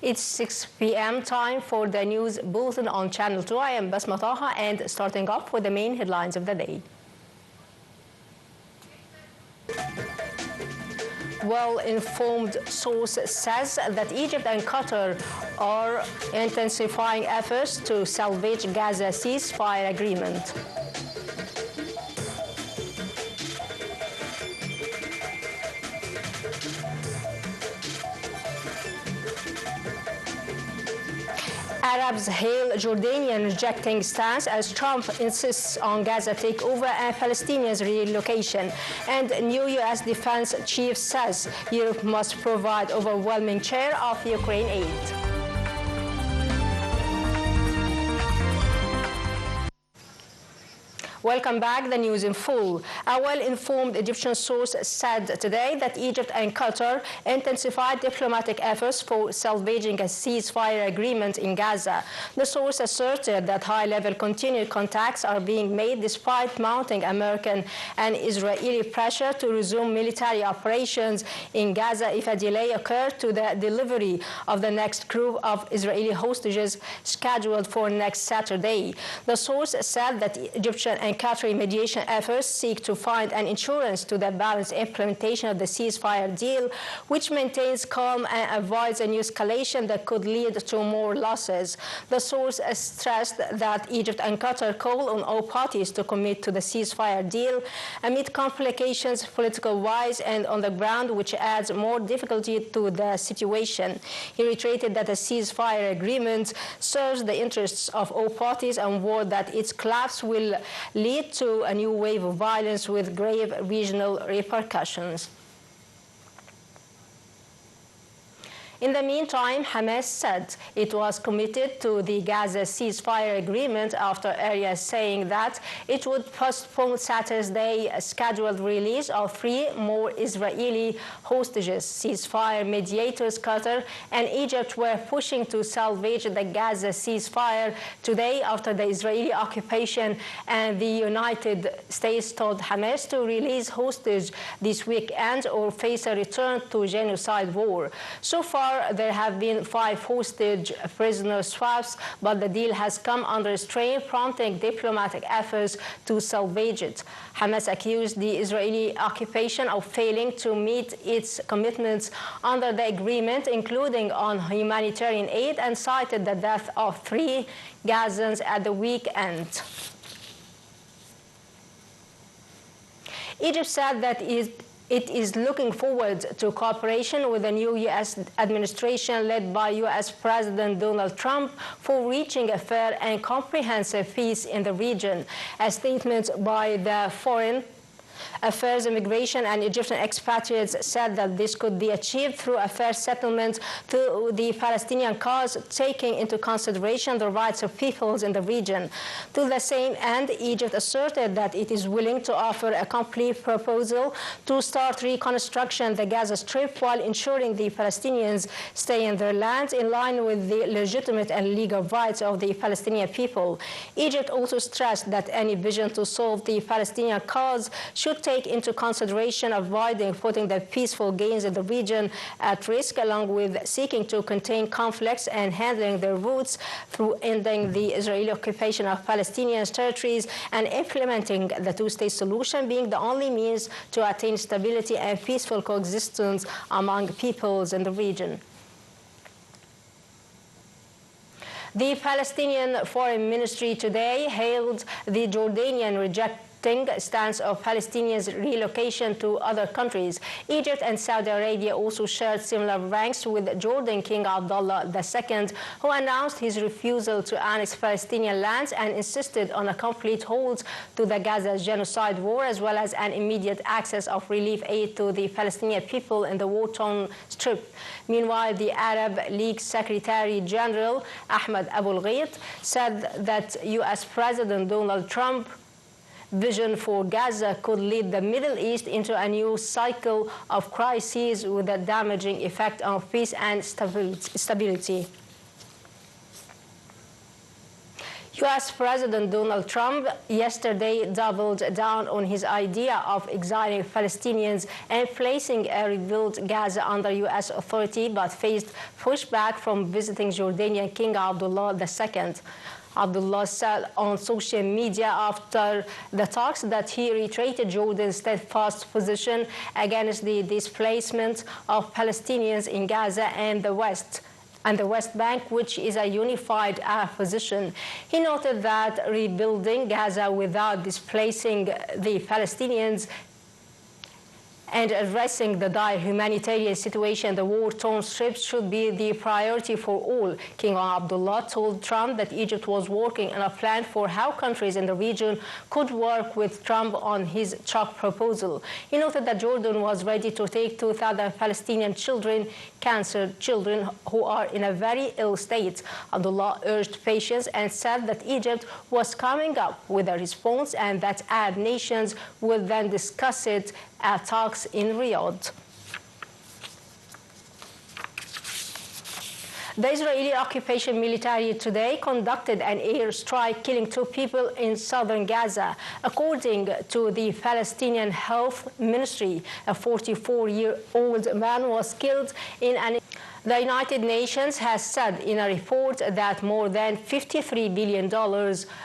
It's 6 p.m. time for the news bulletin on Channel 2. I am Basma Taha, and starting off with the main headlines of the day. Well-informed source says that Egypt and Qatar are intensifying efforts to salvage Gaza ceasefire agreement. Arabs hail Jordanian rejecting stance as Trump insists on Gaza takeover and Palestinians relocation. And new U.S. defense chief says Europe must provide overwhelming share of Ukraine aid. Welcome back. The news in full. A well-informed Egyptian source said today that Egypt and Qatar intensified diplomatic efforts for salvaging a ceasefire agreement in Gaza. The source asserted that high-level continued contacts are being made despite mounting American and Israeli pressure to resume military operations in Gaza if a delay occurred to the delivery of the next group of Israeli hostages scheduled for next Saturday. The source said that Egyptian and Qatari mediation efforts seek to find an insurance to the balanced implementation of the ceasefire deal, which maintains calm and avoids a new escalation that could lead to more losses. The source stressed that Egypt and Qatar call on all parties to commit to the ceasefire deal amid complications political-wise and on the ground, which adds more difficulty to the situation. He reiterated that a ceasefire agreement serves the interests of all parties and warned that its collapse will lead to a new wave of violence with grave regional repercussions. In the meantime, Hamas said it was committed to the Gaza ceasefire agreement after areas saying that it would postpone Saturday's scheduled release of 3 more Israeli hostages. Ceasefire mediators Qatar and Egypt were pushing to salvage the Gaza ceasefire today after the Israeli occupation, and the United States told Hamas to release hostages this weekend or face a return to genocide war. So far, there have been 5 hostage prisoner swaps, but the deal has come under strain, prompting diplomatic efforts to salvage it. Hamas accused the Israeli occupation of failing to meet its commitments under the agreement, including on humanitarian aid, and cited the death of 3 Gazans at the weekend. Egypt said that it is looking forward to cooperation with the new U.S. administration led by U.S. President Donald Trump for reaching a fair and comprehensive peace in the region. A statement by the Foreign Affairs, Immigration and Egyptian expatriates said that this could be achieved through a fair settlement to the Palestinian cause, taking into consideration the rights of peoples in the region. To the same end, Egypt asserted that it is willing to offer a complete proposal to start reconstruction of the Gaza Strip while ensuring the Palestinians stay in their lands in line with the legitimate and legal rights of the Palestinian people. Egypt also stressed that any vision to solve the Palestinian cause should take into consideration avoiding putting the peaceful gains in the region at risk, along with seeking to contain conflicts and handling their roots through ending the Israeli occupation of Palestinian territories and implementing the two-state solution being the only means to attain stability and peaceful coexistence among peoples in the region. The Palestinian Foreign Ministry today hailed the Jordanian rejecting stance of Palestinians' relocation to other countries. Egypt and Saudi Arabia also shared similar ranks with Jordan King Abdullah II, who announced his refusal to annex Palestinian lands and insisted on a complete halt to the Gaza genocide war, as well as an immediate access of relief aid to the Palestinian people in the war-torn Strip. Meanwhile, the Arab League Secretary General Ahmed Abul Ghait said that U.S. President Donald Trump's vision for Gaza could lead the Middle East into a new cycle of crises with a damaging effect on peace and stability. U.S. President Donald Trump yesterday doubled down on his idea of exiling Palestinians and placing a rebuilt Gaza under U.S. authority, but faced pushback from visiting Jordanian King Abdullah II. Abdullah said on social media after the talks that he reiterated Jordan's steadfast position against the displacement of Palestinians in Gaza and the West Bank, which is a unified Arab position. He noted that rebuilding Gaza without displacing the Palestinians and addressing the dire humanitarian situation in the war-torn Strip should be the priority for all. King Abdullah told Trump that Egypt was working on a plan for how countries in the region could work with Trump on his truck proposal. He noted that Jordan was ready to take 2,000 Palestinian children, cancer children who are in a very ill state. Abdullah urged patience and said that Egypt was coming up with a response and that Arab nations would then discuss it at talks in Riyadh. The Israeli occupation military today conducted an airstrike, killing 2 people in southern Gaza. According to the Palestinian Health Ministry, a 44-year-old man was killed in an... The United Nations has said in a report that more than $53 billion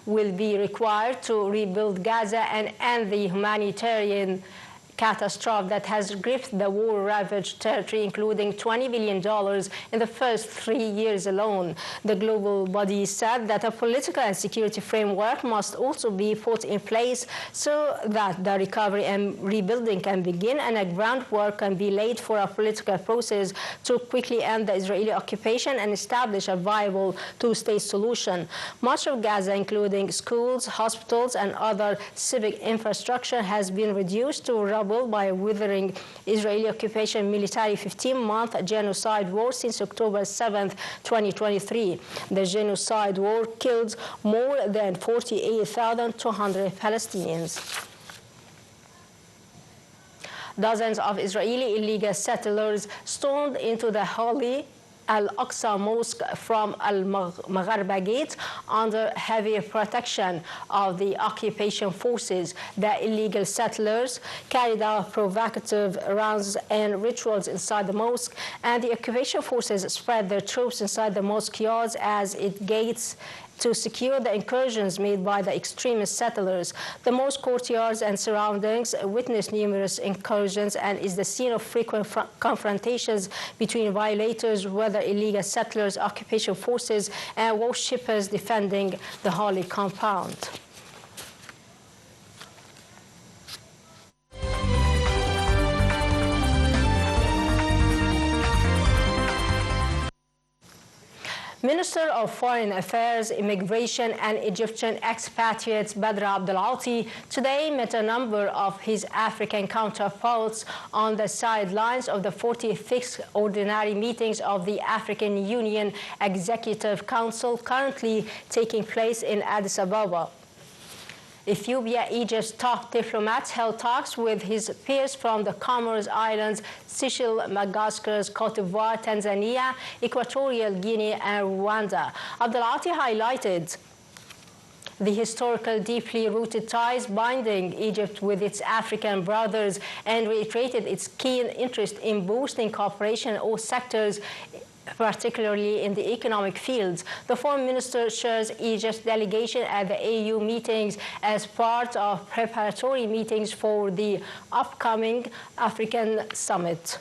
will be required to rebuild Gaza and end the humanitarian catastrophe that has gripped the war-ravaged territory, including $20 billion in the first 3 years alone. The global body said that a political and security framework must also be put in place so that the recovery and rebuilding can begin and a groundwork can be laid for a political process to quickly end the Israeli occupation and establish a viable two-state solution. Much of Gaza, including schools, hospitals, and other civic infrastructure, has been reduced to rubble by a withering Israeli occupation military 15-month genocide war since October 7, 2023. The genocide war killed more than 48,200 Palestinians. Dozens of Israeli illegal settlers stormed into the holy Al-Aqsa Mosque from Al-Magharba Gate under heavy protection of the occupation forces. The illegal settlers carried out provocative rounds and rituals inside the mosque, and the occupation forces spread their troops inside the mosque yards as it gates to secure the incursions made by the extremist settlers. The mosque courtyards and surroundings witnessed numerous incursions and is the scene of frequent confrontations between violators, whether illegal settlers, occupation forces, and worshippers defending the holy compound. Minister of Foreign Affairs, Immigration and Egyptian expatriates Badr Abdel-Ati today met a number of his African counterparts on the sidelines of the 46th ordinary meetings of the African Union Executive Council currently taking place in Addis Ababa. Ethiopia, Egypt's top diplomats held talks with his peers from the Comoros Islands, Seychelles, Madagascar, Cote d'Ivoire, Tanzania, Equatorial Guinea, and Rwanda. Abdel-Ati highlighted the historical, deeply rooted ties binding Egypt with its African brothers and reiterated its keen interest in boosting cooperation in all sectors, particularly in the economic fields. The foreign minister shares Egypt's delegation at the AU meetings as part of preparatory meetings for the upcoming African summit.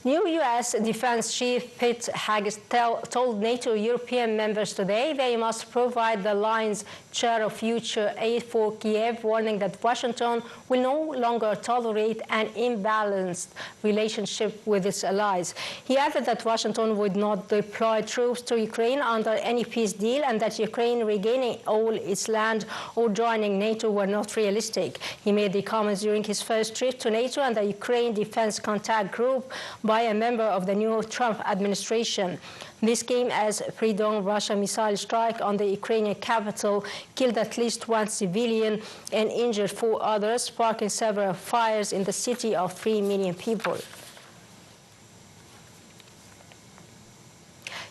New U.S. Defense Chief Pete Hegseth told NATO European members today they must provide the lion's share of future aid for Kiev, warning that Washington will no longer tolerate an imbalanced relationship with its allies. He added that Washington would not deploy troops to Ukraine under any peace deal and that Ukraine regaining all its land or joining NATO were not realistic. He made the comments during his first trip to NATO and the Ukraine Defense Contact Group by by a member of the new Trump administration. This came as pre-dawn Russian missile strike on the Ukrainian capital killed at least one civilian and injured 4 others, sparking several fires in the city of 3 million people.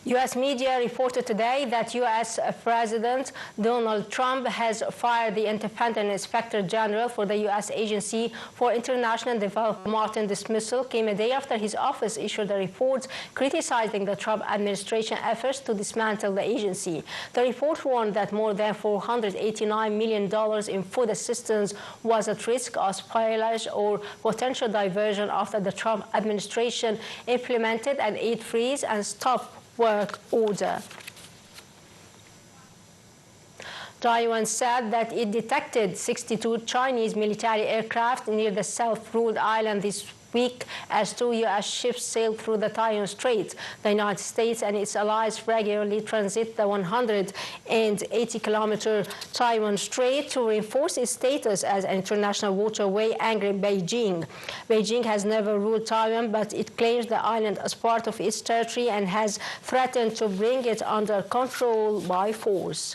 U.S. media reported today that U.S. President Donald Trump has fired the independent inspector general for the U.S. Agency for International Development. Martin dismissal came a day after his office issued a report criticizing the Trump administration efforts to dismantle the agency. The report warned that more than $489 million in food assistance was at risk of spoilage or potential diversion after the Trump administration implemented an aid freeze and stop work order. Taiwan said that it detected 62 Chinese military aircraft near the self-ruled island this week as 2 U.S. ships sailed through the Taiwan Strait. The United States and its allies regularly transit the 180-kilometer Taiwan Strait to reinforce its status as an international waterway, angering Beijing. Beijing has never ruled Taiwan, but it claims the island as part of its territory and has threatened to bring it under control by force.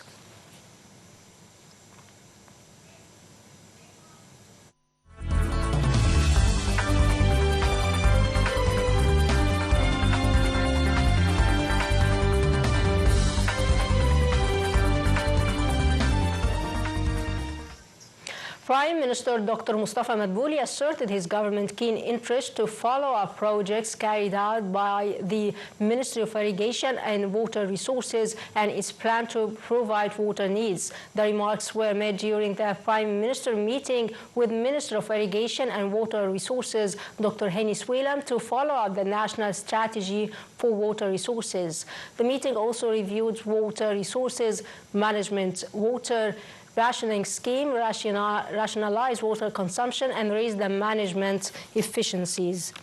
Prime Minister Dr. Mustafa Madbouli asserted his government's keen interest to follow up projects carried out by the Ministry of Irrigation and Water Resources and its plan to provide water needs. The remarks were made during the Prime Minister meeting with Minister of Irrigation and Water Resources Dr. Henny Swelam to follow up the national strategy for water resources. The meeting also reviewed water resources management, water rationing scheme, rationalize water consumption, and raise the management efficiencies.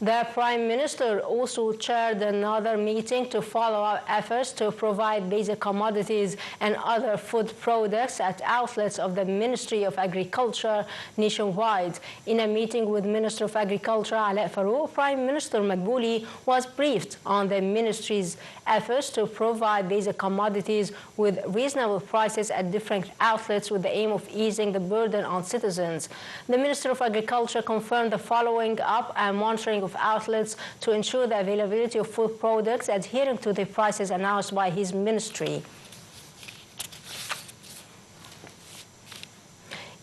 The Prime Minister also chaired another meeting to follow up efforts to provide basic commodities and other food products at outlets of the Ministry of Agriculture nationwide. In a meeting with Minister of Agriculture Ala Farouk, Prime Minister Madbouli was briefed on the ministry's efforts to provide basic commodities with reasonable prices at different outlets with the aim of easing the burden on citizens. The Minister of Agriculture confirmed the following up and monitoring of outlets to ensure the availability of food products adhering to the prices announced by his ministry.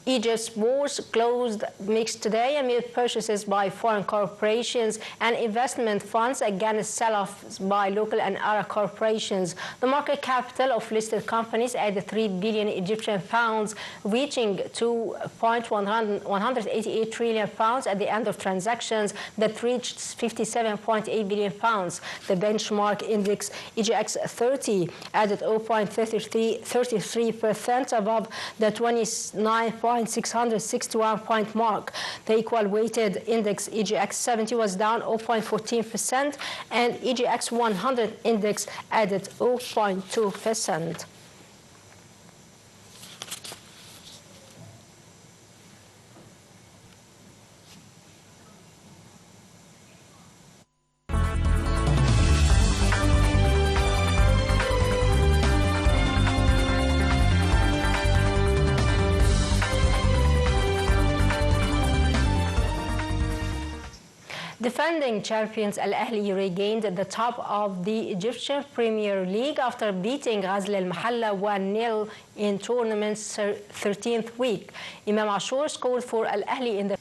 Egypt's bourse closed mixed today amid purchases by foreign corporations and investment funds against sell-offs by local and Arab corporations. The market capital of listed companies added 3 billion Egyptian pounds, reaching 2.188 trillion pounds at the end of transactions that reached 57.8 billion pounds. The benchmark index EGX 30 added 0.33% above the 29.661 point mark. The equal weighted index EGX 70 was down 0.14% and EGX 100 index added 0.2%. Defending champions Al-Ahli regained the top of the Egyptian Premier League after beating Ghazl al-Mahalla 1-0 in tournament's 13th week. Imam Ashur scored for Al-Ahli in the...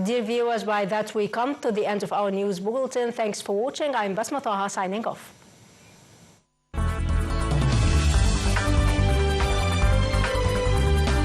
Dear viewers, by that we come to the end of our news bulletin. Thanks for watching. I'm Basma Taha signing off.